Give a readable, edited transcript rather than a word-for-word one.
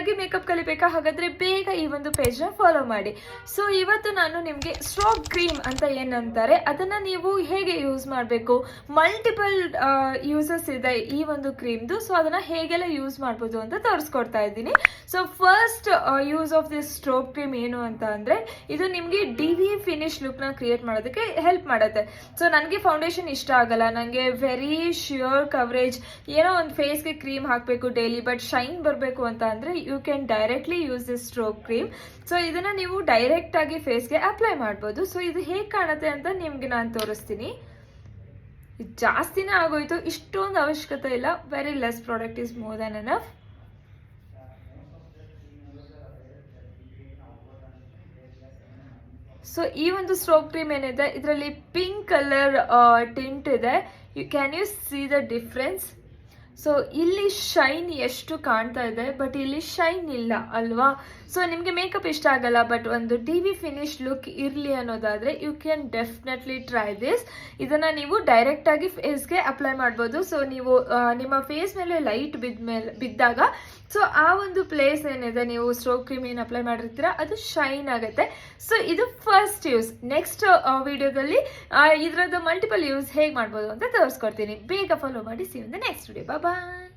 ಫ್ರೀಯಾಗಿ ಮೇಕಪ್ ಕಲಿಬೇಕಾ? ಹಾಗಾದರೆ ಬೇಗ ಈ ಒಂದು ಪೇಜ್ನ ಫಾಲೋ ಮಾಡಿ. ಸೊ ಇವತ್ತು ನಾನು ನಿಮಗೆ ಸ್ಟ್ರೋಕ್ ಕ್ರೀಮ್ ಅಂತ ಏನಂತಾರೆ ಅದನ್ನು ನೀವು ಹೇಗೆ ಯೂಸ್ ಮಾಡಬೇಕು, ಮಲ್ಟಿಪಲ್ ಯೂಸಸ್ ಇದೆ ಈ ಒಂದು ಕ್ರೀಮ್ದು. ಸೊ ಅದನ್ನು ಹೇಗೆಲ್ಲ ಯೂಸ್ ಮಾಡ್ಬೋದು ಅಂತ ತೋರಿಸ್ಕೊಡ್ತಾ ಇದ್ದೀನಿ. So first use of this stroke cream ಏನು ಅಂತ ಅಂದರೆ ಇದು ನಿಮಗೆ ಡಿವಿ ಫಿನಿಶ್ ಲುಕ್ನ ಕ್ರಿಯೇಟ್ ಮಾಡೋದಕ್ಕೆ ಹೆಲ್ಪ್ ಮಾಡುತ್ತೆ. ಸೊ ನನಗೆ ಫೌಂಡೇಶನ್ ಇಷ್ಟ ಆಗಲ್ಲ, ನನಗೆ ವೆರಿ ಶ್ಯೂರ್ ಕವರೇಜ್, ಏನೋ ಒಂದು ಫೇಸ್ಗೆ ಕ್ರೀಮ್ ಹಾಕಬೇಕು ಡೈಲಿ ಬಟ್ ಶೈನ್ ಬರಬೇಕು ಅಂತ ಅಂದರೆ you can directly use this stroke cream. So ಇದನ್ನು ನೀವು ಡೈರೆಕ್ಟಾಗಿ ಫೇಸ್ಗೆ ಅಪ್ಲೈ ಮಾಡ್ಬೋದು. ಸೊ ಇದು ಹೇಗೆ ಕಾಣುತ್ತೆ ಅಂತ ನಿಮಗೆ ನಾನು ತೋರಿಸ್ತೀನಿ. ಇದು ಜಾಸ್ತಿನೇ ಆಗೋಯ್ತು, ಇಷ್ಟೊಂದು ಅವಶ್ಯಕತೆ ಇಲ್ಲ. Very less product is more than enough. So ಈ ಒಂದು ಸ್ಟ್ರೋಕ್ ಕ್ರೀಮ್ ಏನಿದೆ ಇದರಲ್ಲಿ ಪಿಂಕ್ ಕಲರ್ ಟಿಂಟ್ ಇದೆ. Can U C the difference? So ಇಲ್ಲಿ ಶೈನ್ ಎಷ್ಟು ಕಾಣ್ತಾ ಇದೆ ಬಟ್ ಇಲ್ಲಿ ಶೈನ್ ಇಲ್ಲ ಅಲ್ವಾ? ಸೊ ನಿಮಗೆ ಮೇಕಪ್ ಇಷ್ಟ ಆಗಲ್ಲ ಬಟ್ ಒಂದು ಡಿವಿ ಫಿನಿಶ್ ಲುಕ್ ಇರಲಿ ಅನ್ನೋದಾದರೆ you can definitely try this. ಇದನ್ನು ನೀವು ಡೈರೆಕ್ಟಾಗಿ ಫೇಸ್ಗೆ ಅಪ್ಲೈ ಮಾಡ್ಬೋದು. ಸೊ ನೀವು ನಿಮ್ಮ ಫೇಸ್ ಮೇಲೆ ಲೈಟ್ ಬಿದ್ದಾಗ ಸೊ ಆ ಒಂದು ಪ್ಲೇಸ್ ಏನಿದೆ ನೀವು ಸ್ಟ್ರೋಕ್ ಕ್ರೀಮ್ ಏನು ಅಪ್ಲೈ ಮಾಡಿರ್ತೀರ ಅದು ಶೈನ್ ಆಗುತ್ತೆ. ಸೊ ಇದು ಫಸ್ಟ್ ಯೂಸ್. ನೆಕ್ಸ್ಟ್ ವಿಡಿಯೋದಲ್ಲಿ ಇದರದ್ದು ಮಲ್ಟಿಪಲ್ ಯೂಸ್ ಹೇಗೆ ಮಾಡ್ಬೋದು ಅಂತ ತೋರಿಸ್ಕೊಡ್ತೀನಿ. ಬೇಗ ಫಾಲೋ ಮಾಡಿ. See you in the next video. Bye.